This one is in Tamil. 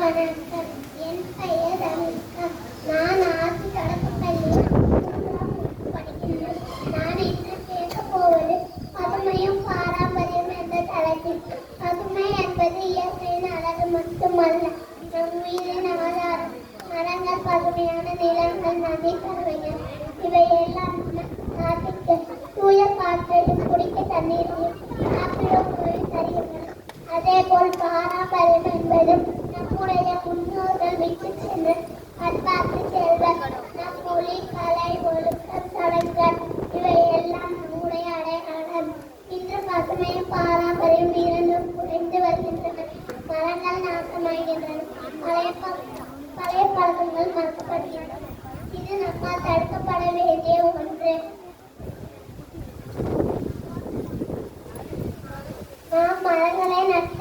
வணக்கம். என் பெயர் ரம்யா. நான் ஆட்சி தொடக்கப் பள்ளியில் 3ஆம் வகுப்பு படிக்கின்றேன். நான் இன்று பேசப் போவது பசுமையும் பாரம்பரியம் என்ற தலைப்பில். பசுமை என்பது இயற்கையின் அழகு மட்டுமல்ல, நம் உயிரின் ஆதாரம். மரங்கள், பசுமையான நிலங்கள், நதி, பறவைகள் இவையெல்லாம் நாட்டுக்கு தூய காற்றையும் குடிக்க தண்ணீரையும் சாப்பிட உணவை தருகின்றன. அதேபோல் பாரம்பரியம் என்பதும் நம்முடைய முன்னோர்கள் விட்டு சென்ற பண்பாட்டு செல்வம். நம் மொழி, கலை, ஒழுக்கம், சடங்குகள் இவையெல்லாம் நம்முடைய அடையாளம். இன்று பசுமையும் பாரம்பரியம் இரண்டும் குறைந்து வருகின்றன. மரங்கள் நாசமாகின்றன. பழைய பழக்கங்கள் மறக்கப்படுகின்றன. இது நம்மால் தடுக்கப்பட வேண்டிய ஒன்று. நாம் மரங்களை நட்டு